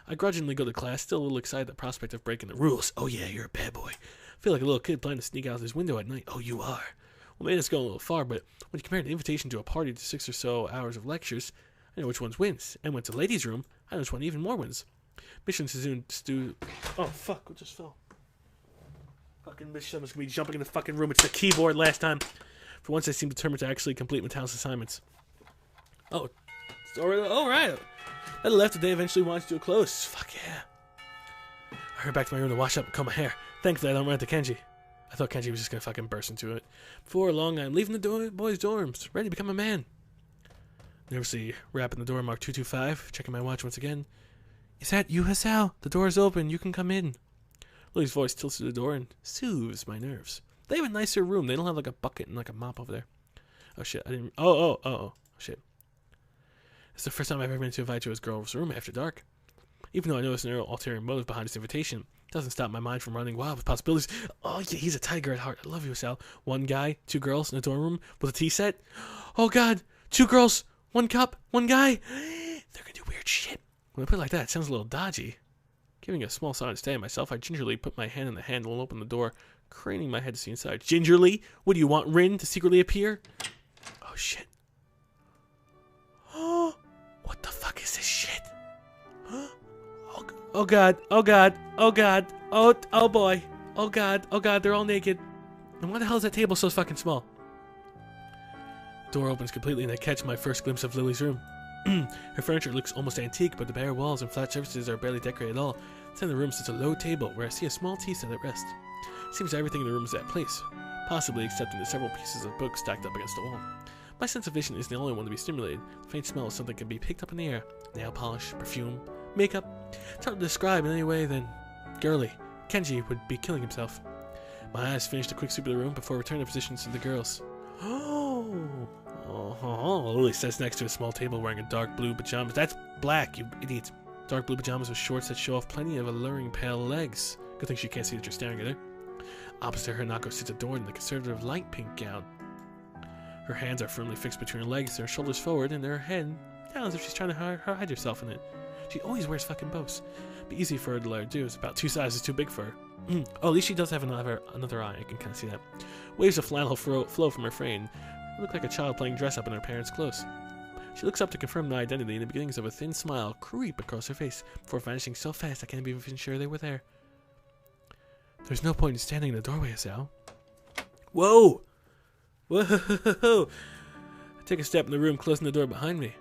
I grudgingly go to class, still a little excited at the prospect of breaking the rules. Oh yeah, you're a bad boy. I feel like a little kid planning to sneak out his window at night. Oh, you are. Well, maybe it's going a little far, but when you compare an invitation to a party to 6 or so hours of lectures, I know which ones wins. And when it's a ladies' room, I know which one even more wins. Mission to Oh, fuck, what just fell? Fucking Miss Summer's gonna be jumping in the fucking room. It's the keyboard last time. For once, I seem determined to actually complete Metallic's assignments. Oh, it's alright. That left the day eventually winds to a close. Fuck yeah. I hurried back to my room to wash up and comb my hair. Thankfully, I don't run into Kenji. I thought Kenji was just gonna fucking burst into it. Before long, I'm leaving the boys' dorms, ready to become a man. Nervously rapping the door marked 225, checking my watch once again. Is that you, Hasao? The door is open. You can come in. Lily's voice tilts to the door and soothes my nerves. They have a nicer room. They don't have like a bucket and like a mop over there. Oh shit! I didn't. Oh shit! It's the first time I've ever been invited to his girl's room after dark. Even though I know there's no ulterior motive behind this invitation, it doesn't stop my mind from running wild with possibilities. Oh yeah, he's a tiger at heart. I love you, Hasao. One guy, 2 girls in a dorm room with a tea set. Oh god, 2 girls, 1 cup, 1 guy. They're gonna do weird shit. When I put it like that, it sounds a little dodgy. Giving a small sign to stay myself, I gingerly put my hand on the handle and opened the door, craning my head to see inside. Gingerly? What do you want, Rin to secretly appear? Oh shit. Oh, what the fuck is this shit? Oh god, oh god, oh god, oh boy, oh god, they're all naked. And why the hell is that table so fucking small? The door opens completely and I catch my first glimpse of Lily's room. Her furniture looks almost antique, but the bare walls and flat surfaces are barely decorated at all. Inside the room sits a low table where I see a small tea set at rest. Seems everything in the room is at place, possibly excepting the several pieces of books stacked up against the wall. My sense of vision is the only one to be stimulated. The faint smell of something can be picked up in the air. Nail polish, perfume, makeup. It's hard to describe in any way than girly. Kenji would be killing himself. My eyes finished a quick sweep of the room before returning to positions to the girls. Lily sits next to a small table wearing a dark blue pajamas. That's black, you idiot. Dark blue pajamas with shorts that show off plenty of alluring pale legs. Good thing she can't see that you're staring at her. Opposite her, Hanako sits adorned in a conservative light pink gown. Her hands are firmly fixed between her legs, her shoulders forward, and her head down as if she's trying to hide herself in it. She always wears fucking bows. Be easy for her to let her do. It's about 2 sizes too big for her. Oh, at least she does have another eye. I can kind of see that. Waves of flannel flow from her frame. They look like a child playing dress up in her parents' clothes. She looks up to confirm the identity, and the beginnings of a thin smile creep across her face before vanishing so fast I can't even sure they were there. There's no point in standing in the doorway, Hasao. Whoa! Whoa! I take a step in the room, closing the door behind me.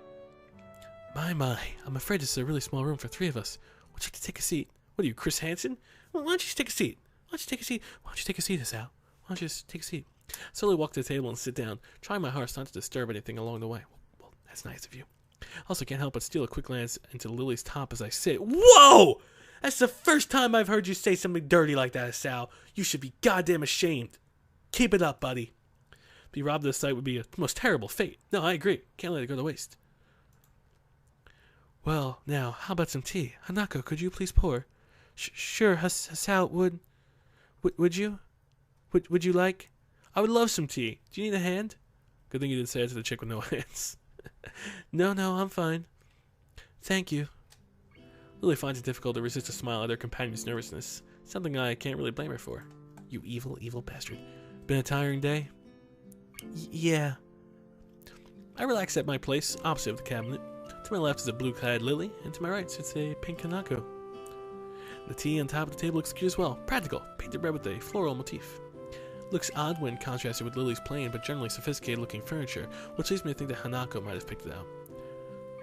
My, I'm afraid this is a really small room for 3 of us. Why don't you take a seat? What are you, Chris Hansen? Well, why don't you just take a seat? Why don't you take a seat? Why don't you take a seat, Hasao? Why don't you just take a seat? I slowly walk to the table and sit down, trying my hardest not to disturb anything along the way. Well, that's nice of you. Also can't help but steal a quick glance into Lily's top as I sit. Whoa! That's the first time I've heard you say something dirty like that, Hasao. You should be goddamn ashamed. Keep it up, buddy. Be robbed of this sight would be a most terrible fate. No, I agree. Can't let it go to waste. Well, now, how about some tea? Hanako, could you please pour? Sure, Hasao, would you? Would you like? I would love some tea. Do you need a hand? Good thing you didn't say it to the chick with no hands. No, I'm fine. Thank you. Lily finds it difficult to resist a smile at her companion's nervousness, something I can't really blame her for. You evil, evil bastard. Been a tiring day? Yeah. I relax at my place, opposite of the cabinet. To my left is a blue-clad Lily, and to my right sits a pink Hanako. The tea on top of the table looks cute as well. Practical, painted red with a floral motif. Looks odd when contrasted with Lily's plain but generally sophisticated-looking furniture, which leads me to think that Hanako might have picked it out.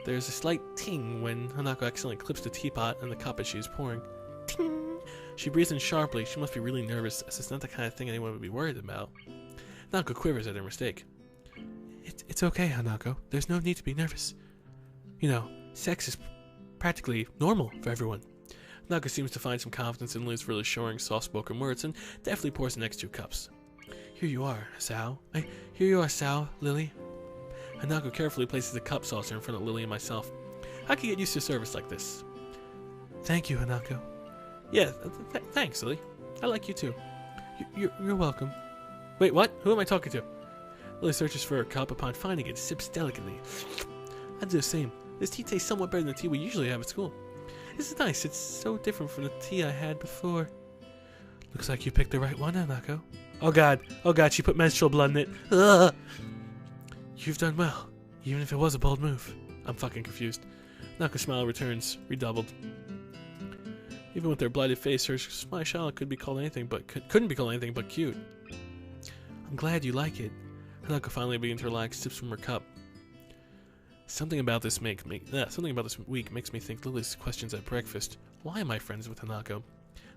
There's a slight ting when Hanako accidentally clips the teapot and the cup as she is pouring. Ting! She breathes in sharply. She must be really nervous, as it's not the kind of thing anyone would be worried about. Hanako quivers at her mistake. It's okay, Hanako. There's no need to be nervous. You know, sex is practically normal for everyone. Hanako seems to find some confidence in Lily's really reassuring, soft-spoken words and deftly pours the next 2 cups. Here you are, Sao. Here you are, Sao, Lily. Hanako carefully places the cup saucer in front of Lily and myself. I can get used to service like this. Thank you, Hanako. Yeah, thanks, Lily. I like you too. You're welcome. Wait, what? Who am I talking to? Lily searches for her cup. Upon finding it, sips delicately. I do the same. This tea tastes somewhat better than the tea we usually have at school. This is nice. It's so different from the tea I had before. Looks like you picked the right one, Hanako. Oh god, she put menstrual blood in it. Ugh. You've done well, even if it was a bold move. I'm fucking confused. Hanako's smile returns, redoubled. Even with their blighted face, her smile couldn't be called anything but cute. I'm glad you like it. Hanako finally begins to relax, sips from her cup. Something about this week makes me think Lily's questions at breakfast. Why am I friends with Hanako?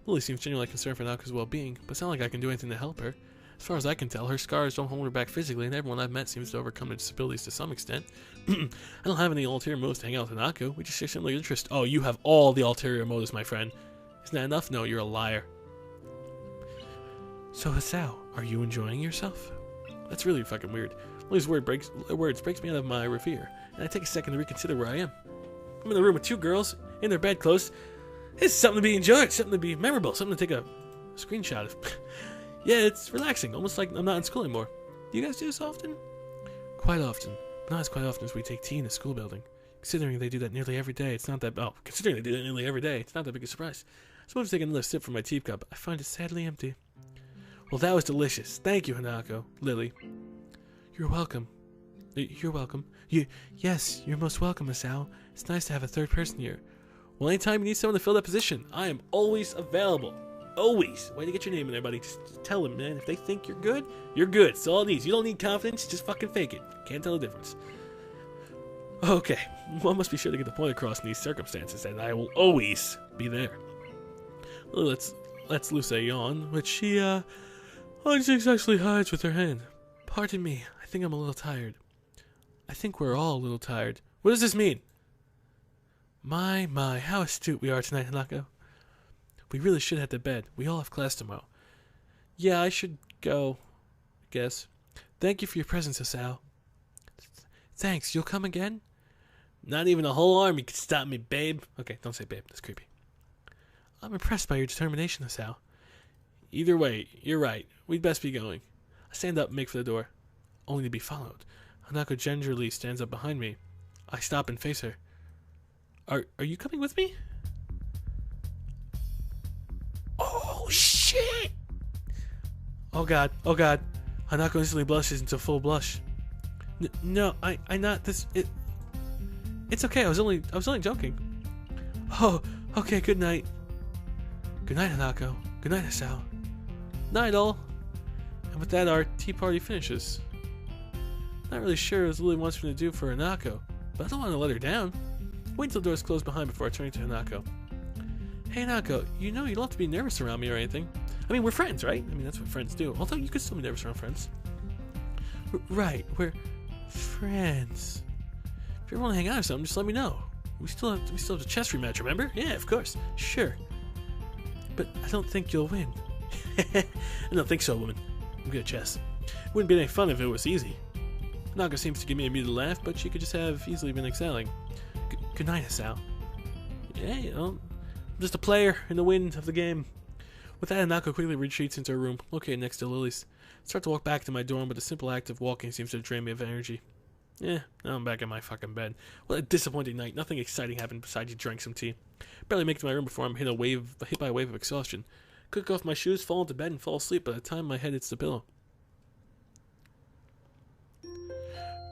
Lily seems genuinely concerned for Hanako's well-being, but it's not like I can do anything to help her. As far as I can tell, her scars don't hold her back physically, and everyone I've met seems to overcome their disabilities to some extent. I don't have any ulterior motives to hang out with Hanako. We just share similar interests. Oh, you have all the ulterior motives, my friend. Isn't that enough? No, you're a liar. So, Hisao, are you enjoying yourself? That's really fucking weird. Lily's words breaks me out of my reverie, and I take a second to reconsider where I am. I'm in the room with two girls, in their bedclothes. It's something to be enjoyed, something to be memorable, something to take a screenshot of. Yeah, it's relaxing, almost like I'm not in school anymore. Do you guys do this often? Quite often. But not as quite often as we take tea in the school building. Considering they do that nearly every day, it's not that... Oh, considering they do that nearly every day, it's not that big a surprise. I suppose to take another sip from my teacup. I find it sadly empty. Well, that was delicious. Thank you, Hanako. Lily. You're welcome. You're welcome. Yes, you're most welcome, Hisao. It's nice to have a third person here. Well, anytime you need someone to fill that position, I am always available. Always. Way to get your name in there, buddy. Just tell them, man. If they think you're good, you're good. It's all it needs. You don't need confidence. Just fucking fake it. Can't tell the difference. Okay. One must be sure to get the point across in these circumstances, and I will always be there. Well, let's loose a yawn, which she, unsuccessfully hides with her hand. Pardon me. I think I'm a little tired. I think we're all a little tired. What does this mean? My, how astute we are tonight, Hanako. We really should head to bed. We all have class tomorrow. Yeah, I should go, I guess. Thank you for your presence, Hisao. Thanks. You'll come again? Not even a whole army can stop me, babe. Okay, don't say babe. That's creepy. I'm impressed by your determination, Hisao. Either way, you're right. We'd best be going. I stand up and make for the door, only to be followed. Hanako gingerly stands up behind me. I stop and face her. Are you coming with me? Oh, shit! Oh god. Hanako instantly blushes into full blush. No, I not this. It's okay. I was only joking. Oh, okay. Good night. Good night, Hanako. Good night, Hisao. Night, all. And with that, our tea party finishes. Not really sure what Lily wants me to do for Hanako, but I don't want to let her down. Wait until the doors close behind before I turn to Hanako. Hey, Hanako, you know you don't have to be nervous around me or anything. I mean, we're friends, right? I mean, that's what friends do. Although you could still be nervous around friends. Right, we're friends. If you ever want to hang out or something, just let me know. We still have a chess rematch, remember? Yeah, of course. Sure. But I don't think you'll win. I don't think so, woman. I'm good at chess. It wouldn't be any fun if it was easy. Hanako seems to give me a muted laugh, but she could just have easily been excelling. Good night, Hisao. Yeah, you know, I'm just a player in the wind of the game. With that, Hanako quickly retreats into her room, located next to Lily's. I start to walk back to my dorm, but the simple act of walking seems to drain me of energy. Yeah, now I'm back in my fucking bed. What a disappointing night. Nothing exciting happened besides you drank some tea. Barely make it to my room before I'm hit by a wave of exhaustion. Kick off my shoes, fall into bed, and fall asleep by the time my head hits the pillow.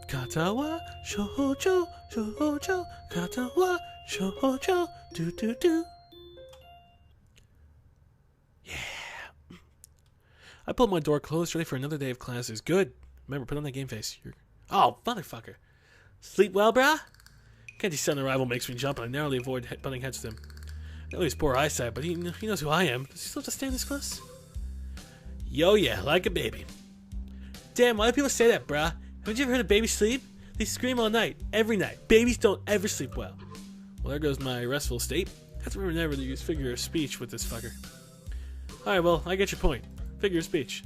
Katawa, Shoujo, Shoujo, Katawa, Shoujo, do. Yeah. I pulled my door closed, ready for another day of classes. Good. Remember, put on that game face. Oh, motherfucker. Sleep well, brah? Kenji's sudden arrival makes me jump, and I narrowly avoid butting heads with him. I know he's poor eyesight, but he knows who I am. Does he still have to stand this close? Yo, yeah, like a baby. Damn, why do people say that, brah? Haven't you ever heard of babies sleep? They scream all night, every night. Babies don't ever sleep well. Well, there goes my restful state. Have to remember never to use figure of speech with this fucker. Alright, well, I get your point. Figure of speech.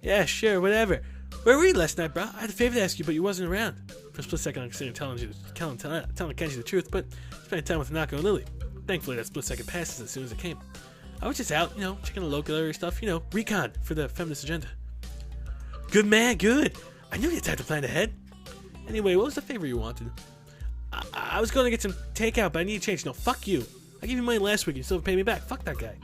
Yeah, sure, whatever. Where were you last night, bro? I had a favor to ask you, but you wasn't around. For a split second, I considered telling Kenji the truth, but spending time with Hanako and Lily. Thankfully, that split second passes as soon as it came. I was just out, checking the local area stuff, recon for the feminist agenda. Good man, good. I knew you had time to plan ahead. Anyway, what was the favor you wanted? I was going to get some takeout, but I need to change. No, fuck you. I gave you money last week and you still haven't paid me back. Fuck that guy.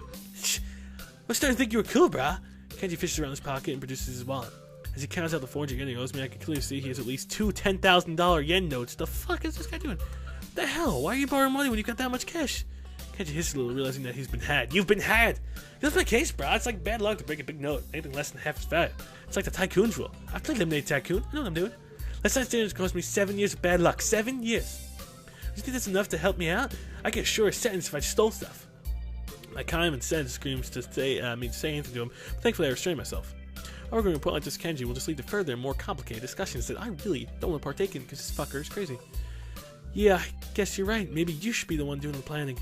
I'm starting to think you were cool, brah. Kenji fishes around his pocket and produces his wallet. As he counts out the 400 yen he owes me, I can clearly see he has at least two $10,000 yen notes. The fuck is this guy doing? What the hell? Why are you borrowing money when you've got that much cash? Kenji hisses a little, realizing that he's been had. You've been had! That's my case, brah. It's like bad luck to break a big note. Anything less than half is bad. It's like the tycoon's rule. I've played Lemonade Tycoon. I know what I'm doing. Last night's dinner cost me 7 years of bad luck. 7 years. You think that's enough to help me out? I get a shorter sentence if I stole stuff. My common sense screams to say anything to him, but thankfully I restrain myself. Arguing a point like this Kenji will just lead to further and more complicated discussions that I really don't want to partake in because this fucker is crazy. Yeah, I guess you're right. Maybe you should be the one doing the planning.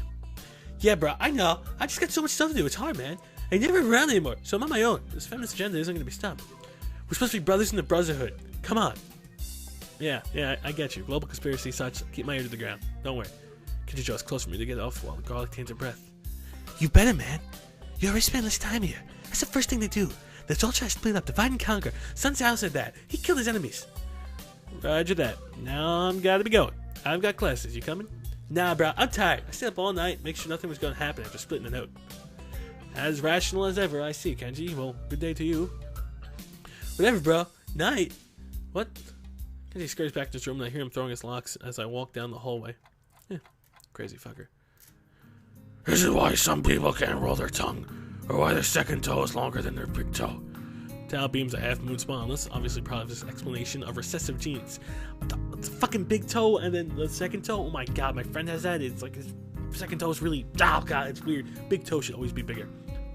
Yeah, bro, I know. I just got so much stuff to do. It's hard, man. I never around anymore, so I'm on my own. This feminist agenda isn't going to be stopped. We're supposed to be brothers in the brotherhood. Come on. Yeah, I get you. Global conspiracy such. Keep my ear to the ground. Don't worry. Kenji draws close for me to get off while the garlic taints her breath. You better, man. You already spent less time here. That's the first thing to do. Let's all try to split up, divide and conquer. Sun Tzu said that. He killed his enemies. Roger that. Now I'm gotta be going. I've got classes. You coming? Nah, bro. I'm tired. I stayed up all night, make sure nothing was gonna happen after splitting the note. As rational as ever, I see, Kenji. Well, good day to you. Whatever, bro. Night. What? Kenji scurries back to his room and I hear him throwing his locks as I walk down the hallway. Yeah, crazy fucker. This is why some people can't roll their tongue, or why their second toe is longer than their big toe. Tao beams a half-moon smile on this, obviously part of this explanation of recessive genes. It's a fucking big toe and then the second toe? Oh my god, my friend has that. It's like his second toe is really... Oh god, it's weird. Big toe should always be bigger.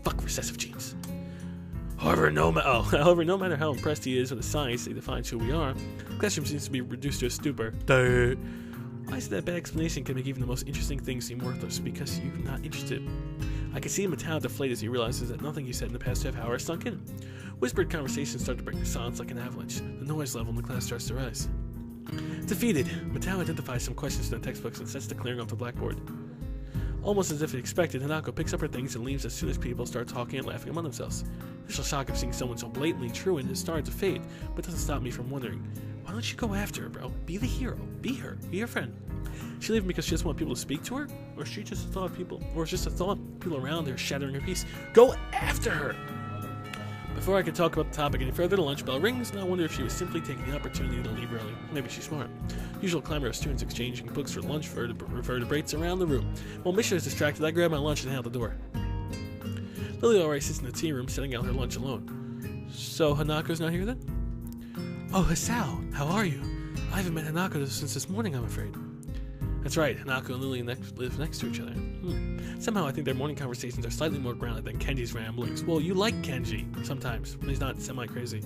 Fuck recessive genes. However, no matter how impressed he is with the science that defines who we are, the classroom seems to be reduced to a stupor. Duh. Why is that bad explanation can make even the most interesting things seem worthless? Because you're not interested. I can see Matao deflate as he realizes that nothing he said in the past half hour is sunk in. Whispered conversations start to break the silence like an avalanche. The noise level in the class starts to rise. Defeated, Matao identifies some questions in the textbooks and sets to clearing off the blackboard. Almost as if expected, Hanako picks up her things and leaves as soon as people start talking and laughing among themselves. The initial shock of seeing someone so blatantly truant is starting to fade, but doesn't stop me from wondering, why don't you go after her, bro? Be the hero. Be her. Be her friend. She leaving because she doesn't want people to speak to her? Or is she just a thought people around her shattering her peace? Go after her! Before I can talk about the topic any further, the lunch bell rings, and I wonder if she was simply taking the opportunity to leave early. Maybe she's smart. Usual clamor of students exchanging books for lunch reverberates around the room. While Misha is distracted, I grab my lunch and head out the door. Lily already sits in the tea room, setting out her lunch alone. So Hanako's not here then? Oh, Hisao, how are you? I haven't met Hanako since this morning, I'm afraid. That's right, Hanako and Lily live next to each other. Somehow I think their morning conversations are slightly more grounded than Kenji's ramblings. Well, you like Kenji, sometimes, when he's not semi-crazy.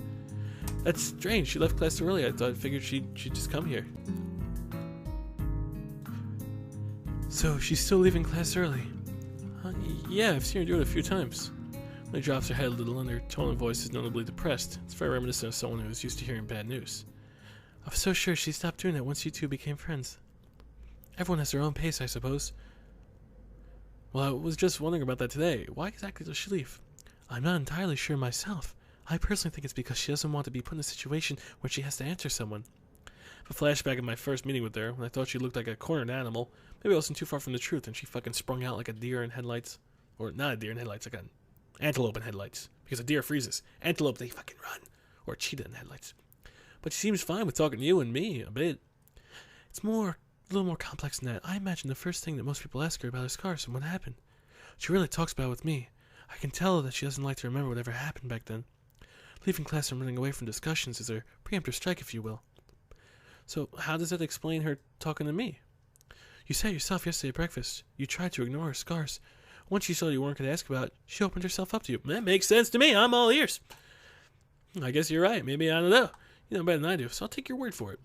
That's strange, she left class too early. I figured she'd just come here. So, she's still leaving class early? Yeah, I've seen her do it a few times. Lily drops her head a little and her tone of voice is notably depressed. It's very reminiscent of someone who is used to hearing bad news. I was so sure she stopped doing that once you two became friends. Everyone has their own pace, I suppose. Well, I was just wondering about that today. Why exactly does she leave? I'm not entirely sure myself. I personally think it's because she doesn't want to be put in a situation where she has to answer someone. A flashback of my first meeting with her, when I thought she looked like a cornered animal. Maybe I wasn't too far from the truth, and she fucking sprung out like a deer in headlights. Or not a deer in headlights, like an antelope in headlights. Because a deer freezes. Antelope, they fucking run. Or a cheetah in headlights. But she seems fine with talking to you and me, a bit. It's a little more complex than that. I imagine the first thing that most people ask her about is scars and what happened. She really talks about it with me. I can tell that she doesn't like to remember whatever happened back then. Leaving class and running away from discussions is a preemptive strike, if you will. So how does that explain her talking to me? You said yourself yesterday at breakfast. You tried to ignore her scars. Once she saw you weren't going to ask about it, she opened herself up to you. That makes sense to me. I'm all ears. I guess you're right. Maybe I don't know. You know better than I do, so I'll take your word for it.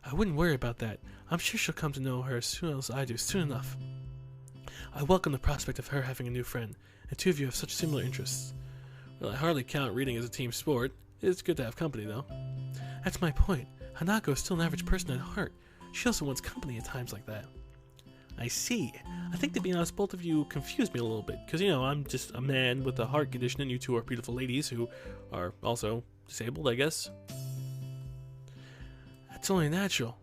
I wouldn't worry about that. I'm sure she'll come to know her as soon as I do, soon enough. I welcome the prospect of her having a new friend, and two of you have such similar interests. Well, I hardly count reading as a team sport. It's good to have company, though. That's my point. Hanako is still an average person at heart. She also wants company at times like that. I see. I think, to be honest, both of you confuse me a little bit, because, I'm just a man with a heart condition, and you two are beautiful ladies who are also disabled, I guess. That's only natural.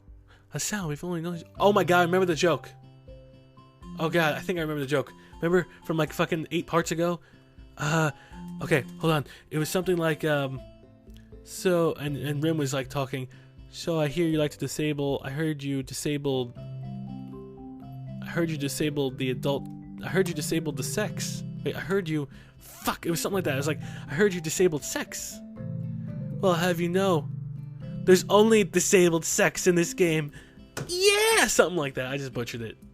Hassan, we've only known... Oh my god, I remember the joke. Oh god, I think I remember the joke. Remember from like fucking 8 parts ago? Okay, hold on. It was something like, so, and Rim was like talking, so I hear you like to disable, I heard you disabled the adult, I heard you disabled the sex. Wait, I heard you, fuck, it was something like that. It was like, I heard you disabled sex. Well, I'll have you know, there's only disabled sex in this game. Yeah! Something like that. I just butchered it.